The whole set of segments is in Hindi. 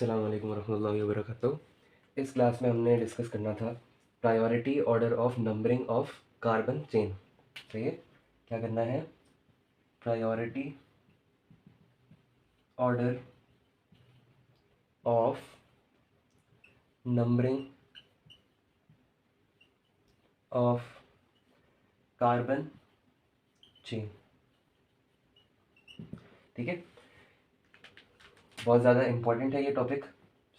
अस्सलाम वालेकुम वरहमतुल्लाहि वबरकातुहू। इस क्लास में हमने डिस्कस करना था priority order of numbering of carbon chain. सही है, क्या करना है? Priority order of numbering of carbon chain. ठीक है, बहुत ज़्यादा इम्पोर्टेंट है ये टॉपिक।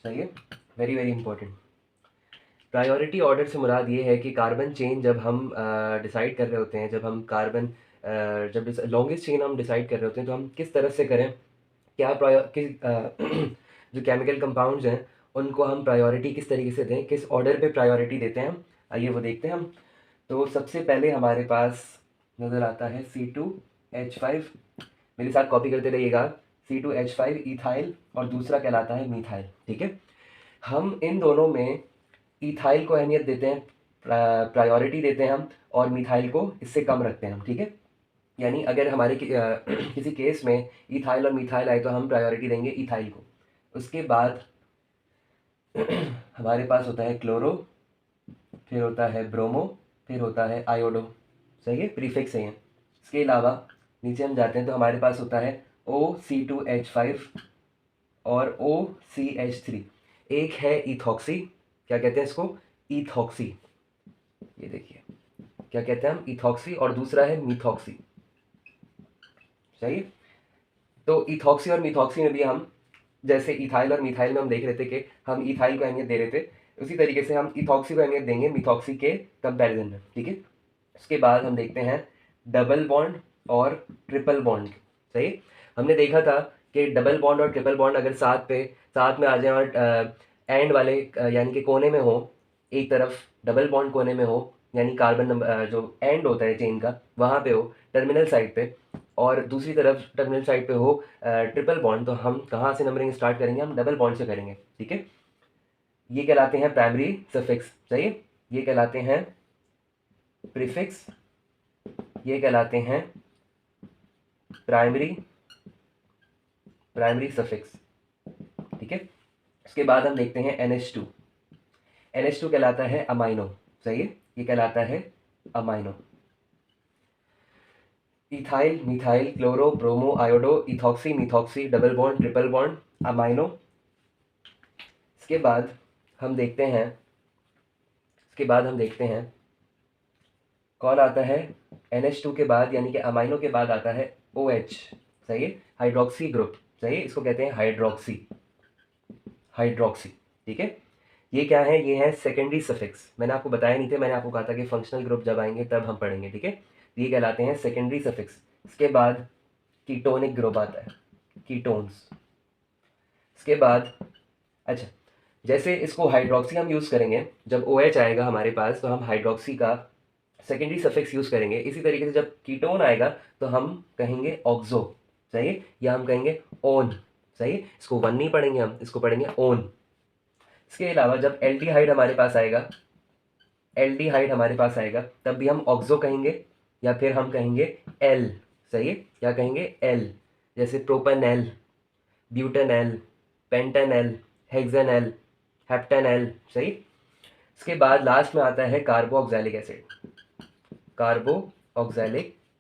सही है, very very important. Priority order से मुराद ये है कि कार्बन चेन जब हम डिसाइड कर रहे होते हैं, जब हम कार्बन जब लॉन्गेस्ट चेन हम डिसाइड कर रहे होते हैं, तो हम किस तरह से करें, क्या जो केमिकल कंपाउंड्स हैं उनको हम प्रायोरिटी किस तरीके से दें, किस ऑर्डर पे प्रायोरिटी देते हैं हम, आइए वो देखते हैं हम। तो सबसे पहले हमारे पास नज़र आता है C2H5। मेरे साथ कॉपी करते रहिएगा। C2H5 इथाइल और दूसरा कहलाता है मीथाइल। ठीक है, हम इन दोनों में इथाइल को अहमियत देते हैं, प्रायोरिटी देते हैं हम, और मिथाइल को इससे कम रखते हैं हम। ठीक है, यानी अगर हमारे किसी केस में इथाइल और मिथाइल आए तो हम प्रायोरिटी देंगे इथाइल को। उसके बाद हमारे पास होता है क्लोरो, फिर होता है ब्रोमो, फिर होता है आयोडो। सही है, प्रीफिक्स है ये। इसके अलावा नीचे हम जाते हैं तो हमारे पास होता है OC2H5 और OCH3। एक है इथॉक्सी, क्या कहते हैं इसको? इथॉक्सी। ये देखिए, क्या कहते हैं हम? इथॉक्सी। और दूसरा है मिथॉक्सी। सही है, तो इथॉक्सी और मिथॉक्सी में भी हम, जैसे इथाइल और मिथाइल में हम देख रहे थे कि हम इथाइल को अहमियत दे रहे थे, उसी तरीके से हम इथॉक्सी को अहमियत देंगे मिथॉक्सी के कंपैरिजन में। ठीक है, उसके बाद हम देखते हैं डबल बॉन्ड और ट्रिपल बॉन्ड। सही, हमने देखा था कि डबल बॉन्ड और ट्रिपल बॉन्ड अगर साथ में आ जाए और एंड वाले यानी कि कोने में हो, एक तरफ डबल बॉन्ड कोने में हो, यानी कार्बन नंबर जो एंड होता है चेन का वहाँ पे हो, टर्मिनल साइड पे, और दूसरी तरफ टर्मिनल साइड पे हो ट्रिपल बॉन्ड, तो हम कहाँ से नंबरिंग स्टार्ट करेंगे? हम डबल बॉन्ड से करेंगे। ठीक है, ये कहलाते हैं प्राइमरी सफिक्स। सही है, ये कहलाते हैं प्रीफिक्स, ये कहलाते हैं प्राइमरी सफिक्स। ठीक है, उसके बाद हम देखते हैं NH2। NH2 कहलाता है अमाइनो। सही है, ये कहलाता है amino. Ethyl, methyl, chloro, bromo, iodo, ethoxy, methoxy, double bond, triple bond, amino. इसके बाद हम देखते हैं कौन आता है? NH2 के बाद यानी कि अमाइनो के बाद आता है OH। सही है, हाइड्रोक्सी ग्रुप। सही है, इसको कहते हैं हाइड्रोक्सी। ठीक है, ये क्या है? ये है सेकेंडरी सफिक्स। मैंने आपको बताया नहीं थे, मैंने आपको कहा था कि फंक्शनल ग्रुप जब आएंगे तब हम पढ़ेंगे। ठीक है, ये कहलाते हैं सेकेंडरी सफिक्स। इसके बाद कीटोनिक ग्रुप आता है, कीटोन्स। इसके बाद अच्छा, जैसे इसको हाइड्रोक्सी हम यूज़ करेंगे, जब OH आएगा हमारे पास तो हम हाइड्रोक्सी का सेकेंडरी सफिक्स यूज़ करेंगे। इसी तरीके से जब कीटोन आएगा तो हम कहेंगे ऑक्सो। सही है, या हम कहेंगे ओन। सही है, इसको वन नहीं पढ़ेंगे हम, इसको पढ़ेंगे ओन। इसके अलावा जब एल्डिहाइड हमारे पास आएगा तब भी हम ऑक्सो कहेंगे, या फिर हम कहेंगे एल। सही है, क्या कहेंगे? एल। जैसे propanal, butanal, pentanal, hexanal, heptanal. सही। इसके बाद लास्ट में आता है कार्बोक्सिलिक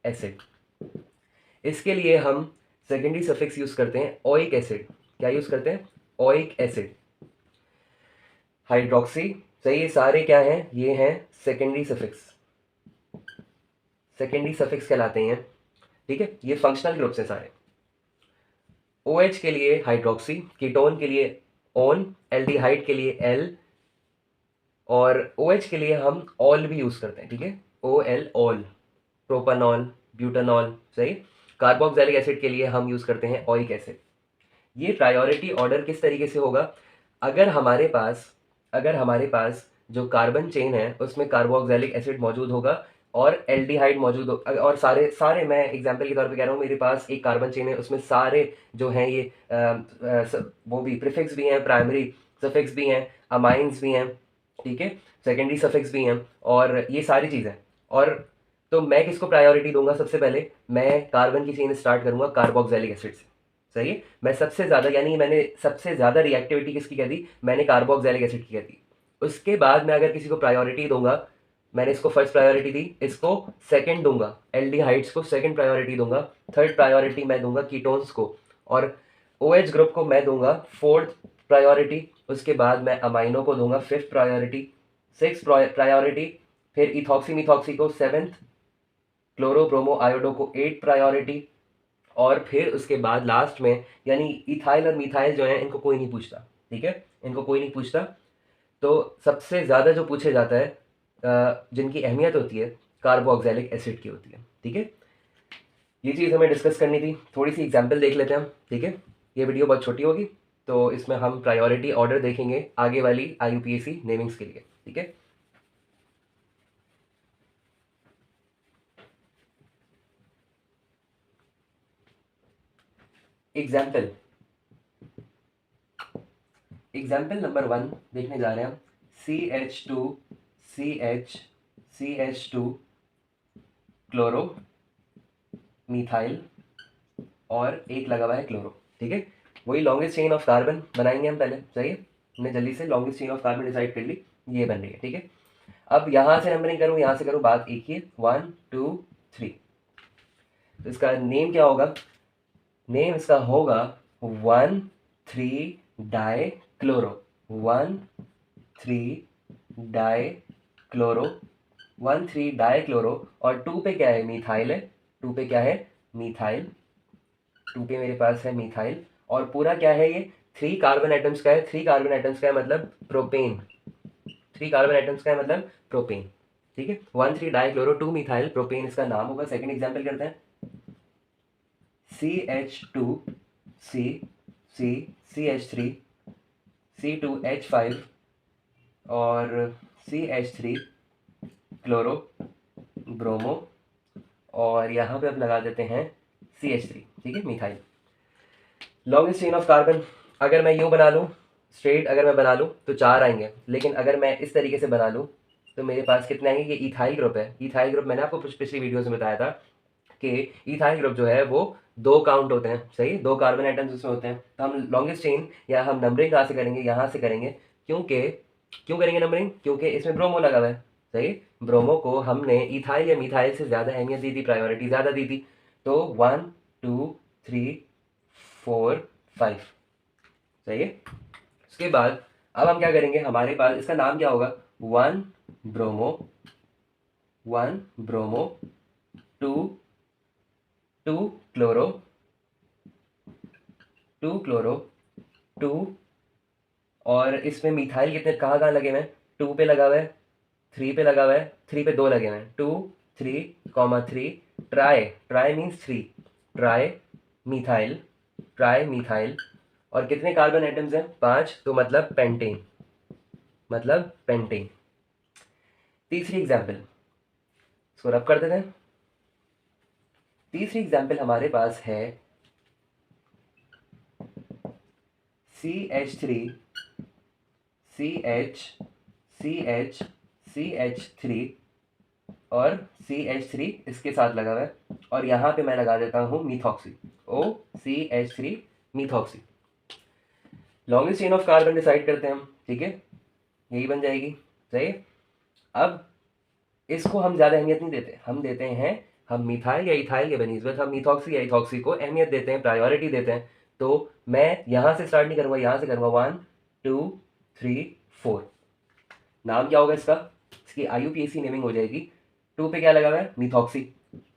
एसिड। इसके लिए हम सेकेंडरी सफिक्स यूज करते हैं ओइक एसिड। क्या यूज करते हैं? Oic acid, hydroxy. सही, ये सारे क्या हैं? ये हैं सेकेंडरी सफिक्स कहलाते हैं। ठीक है, ये फंक्शनल ग्रुप्स हैं सारे। OH के लिए हाइड्रोक्सी, कीटोन के लिए ओन, एल्डिहाइड के लिए एल, और OH के लिए हम ऑल भी यूज करते हैं। ठीक है, OL, ऑल, प्रोपानॉल, ब्यूटानॉल। सही। कार्बोक्सिलिक एसिड के लिए हम यूज करते हैं ओइक एसिड। ये प्रायोरिटी ऑर्डर किस तरीके से होगा? अगर हमारे पास जो कार्बन चेन है उसमें कार्बोक्सिलिक एसिड मौजूद होगा और एल्डिहाइड मौजूद हो, और सारे सारे मैं एग्जांपल के तौर पे कह रहा हूँ, मेरे पास एक कार्बन चेन है, उसमें सारे जो हैं ये वो भी प्रीफिक्स भी हैं, प्राइमरी सफिक्स भी हैं, अमाइंस भी हैं। ठीक है, सेकेंडरी सफिक्स भी हैं, और ये सारी चीज़ें। और तो मैं किसको प्रायोरिटी दूंगा? सबसे पहले मैं कार्बन की चेन स्टार्ट करूंगा कार्बोक्सिलिक एसिड से। सही है। मैं सबसे ज़्यादा यानी मैंने सबसे ज़्यादा रिएक्टिविटी किसकी कह दी, मैंने कार्बोक्सिलिक एसिड की कह दी। उसके बाद मैं अगर किसी को प्रायोरिटी दूंगा, मैंने इसको फर्स्ट प्रायोरिटी दी, इसको सेकंड दूंगा, एल्डिहाइड्स को सेकंड प्रायोरिटी दूंगा, थर्ड प्रायोरिटी मैं दूंगा कीटोन्स को, और OH ग्रुप को मैं दूंगा फोर्थ प्रायोरिटी। उसके बाद मैं अमाइनो को दूंगा फिफ्थ प्रायोरिटी, सिक्स प्रायोरिटी, फिर इथॉक्सी मिथॉक्सी को सेवेंथ, क्लोरो ब्रोमो आयोडो को एट प्रायोरिटी, और फिर उसके बाद लास्ट में यानी इथाइल और मिथाइल जो है इनको कोई नहीं पूछता, ठीक है, इनको कोई नहीं पूछता। तो सबसे ज़्यादा जो पूछे जाता है जिनकी अहमियत होती है कार्बोक्सिलिक एसिड की होती है, ठीक है। ये चीज़ हमें डिस्कस करनी थी, थोड़ी सी एग्जाम्पल देख लेते हैं हम, ठीक है। ये वीडियो बहुत छोटी होगी तो इसमें हम प्रायोरिटी ऑर्डर देखेंगे आगे वाली IUPAC नेमिंग्स के लिए, ठीक है। एग्जाम्पल नंबर 1 देखने जा रहे हैं हम। CH2 क्लोरो मिथाइल और एक लगा हुआ है क्लोरो, ठीक है। वही लॉन्गेस्ट चेन ऑफ कार्बन बनाएंगे हम पहले, सही है। हमने जल्दी से longest chain of carbon decide कर ली, ये बन रही है, ठीक है। अब यहाँ से नंबरिंग करूँ, यहाँ से करूँ, बात एक ही है, 1 2 3। तो इसका नेम क्या होगा, नेम इसका होगा 1,3 die chloro, 1,3 die chloro, 1,3 die chloro, और 2 पे क्या है, मिथाइल है, 2 पे क्या है, मिथाइल, 2 पे मेरे पास है मिथाइल, और पूरा क्या है, ये 3 कार्बन एटम्स का है, 3 कार्बन एटम्स का है मतलब प्रोपेन, 3 कार्बन एटम्स का है मतलब प्रोपेन, ठीक है। 1,3 डाई क्लोरो 2 मिथाइल प्रोपेन इसका नाम होगा। सेकंड एग्जांपल करते हैं, CH2C, C2H5 और CH3 क्लोरो ब्रोमो, और यहाँ पे अब लगा देते हैं CH3, ठीक है, methyl. Longest chain of carbon अगर मैं यूँ बना लूँ स्ट्रेट, अगर मैं बना लूँ तो 4 आएंगे, लेकिन अगर मैं इस तरीके से बना लूँ तो मेरे पास कितने आएंगे, ये इथाइल ग्रुप है। इथाइल ग्रुप मैंने आपको पिछली वीडियोज़ में बताया था कि इथाइल ग्रुप जो है वो 2 काउंट होते हैं, सही, 2 कार्बन आइटम्स उसमें होते हैं। तो हम लॉन्गेस्ट चेन या हम नंबरिंग कहाँ से करेंगे, यहाँ से करेंगे, क्योंकि क्यों करेंगे नंबरिंग, क्योंकि इसमें ब्रोमो लगा हुआ है, सही। ब्रोमो को हमने इथाइल या मिथाइल से ज़्यादा अहमियत दी थी, प्रायोरिटी ज़्यादा दी थी। तो 1 2 3 4 5, सही है। उसके बाद अब हम क्या करेंगे, हमारे पास इसका नाम क्या होगा, 1 ब्रोमो 2 क्लोरो 2, और इसमें मिथाइल कितने कहाँ कहाँ लगे हुए हैं, 2 पे लगा हुआ है, 3 पे लगा हुआ है, 3 पे 2 लगे हुए हैं, 2 3, ट्राई मीन्स 3, ट्राई मिथाइल, और कितने कार्बन एटम्स हैं, 5, तो मतलब पेंटेन। तीसरी एग्जाम्पल, इसको रब कर देते हैं। तीसरी एग्जाम्पल हमारे पास है CH3 और CH3 इसके साथ लगा हुआ है, और यहाँ पे मैं लगा देता हूँ methoxy, OCH3 methoxy. Longest chain of carbon decide करते हैं हम, ठीक है, यही बन जाएगी, सही है। अब इसको हम ज़्यादा अहमियत नहीं देते, हम देते हैं, हम मिथाइल या इथाइल के बनिस्बत हम मिथॉक्सी या इथॉक्सी को अहमियत देते हैं, प्रायोरिटी देते हैं। तो मैं यहाँ से स्टार्ट नहीं करूँगा, यहाँ से करूँगा, 1 2 3 4। नाम क्या होगा इसका, इसकी IUPAC नेमिंग हो जाएगी। 2 पे क्या लगा हुआ है, मिथॉक्सी,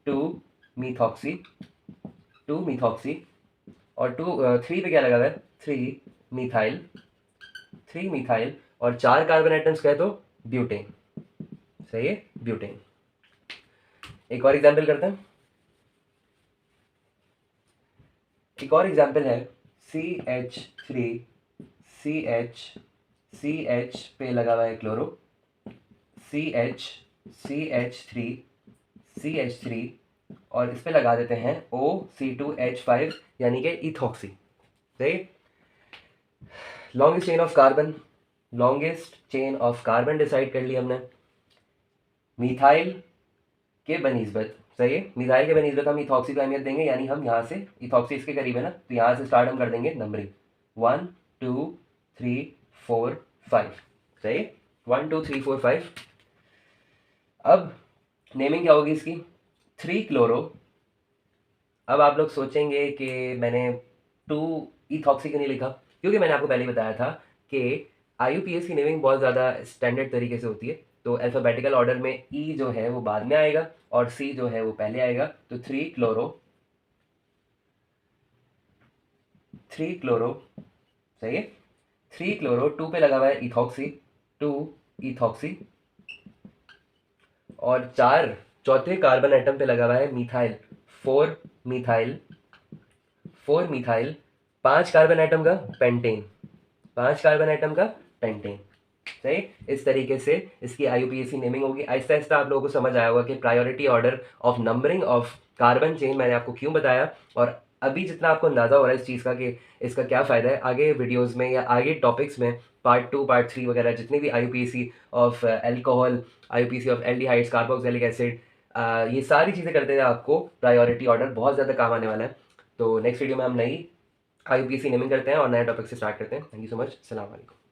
2 मिथॉक्सी, और 3 पे क्या लगा हुआ है, 3 मिथाइल, और 4 कार्बन आइटम्स का है तो ब्यूटेन, सही है, ब्यूटेन। एक और एग्जाम्पल करते हैं, एक और एग्जाम्पल है CH3 पे लगा हुआ है क्लोरो, CH3 और इस पे लगा देते हैं OC2H5 यानी कि इथॉक्सी, सही। Longest chain of carbon decide कर ली हमने। मिथाइल के बनिस्बत सही है। मिथाइल के बेनज़ीर हम इथॉक्सी को अहमियत देंगे, यानी हम यहाँ से इथॉक्सी इसके करीब है ना, तो यहाँ से स्टार्ट हम कर देंगे नंबरिंग 1 2 3 4 5। सही है, 1 2 3 4 5। अब नेमिंग क्या होगी इसकी, 3 क्लोरो। अब आप लोग सोचेंगे कि मैंने 2 इथॉक्सी क्यों नहीं लिखा, क्योंकि मैंने आपको पहले ही बताया था कि IUPAC की नेमिंग बहुत ज़्यादा स्टैंडर्ड तरीके से होती है। तो अल्फ़ाबेटिकल ऑर्डर में ई जो है वो बाद में आएगा और सी जो है वो पहले आएगा। तो 3 क्लोरो, 3 क्लोरो, सही है। 3 क्लोरो, 2 पे लगा हुआ है इथॉक्सी, 2 इथॉक्सी, और 4 चौथे कार्बन एटम पे लगा हुआ है methyl, 4 methyl, 4 methyl, 5 carbon atom का पेंटेन, 5 कार्बन एटम का पेंटेन। सही, इस तरीके से इसकी IUPAC नेमिंग होगी। आहिस्ता आहिस्ता आप लोगों को समझ आया होगा कि priority order of numbering of carbon chain मैंने आपको क्यों बताया, और अभी जितना आपको अंदाज़ा हो रहा है इस चीज़ का कि इसका क्या फ़ायदा है, आगे वीडियोस में या आगे टॉपिक्स में पार्ट 2 पार्ट 3 वगैरह जितनी भी IUPAC of alcohol, IUPAC of aldehydes, carboxylic acid, ये सारी चीज़ें करते हैं आपको प्रायोरिटी ऑर्डर बहुत ज़्यादा काम आने वाला है। तो नेक्स्ट वीडियो में हम नई IUPAC नेमिंग करते हैं और नए टॉपिक से स्टार्ट करते हैं। Thank you so much. अस्सलाम वालेकुम।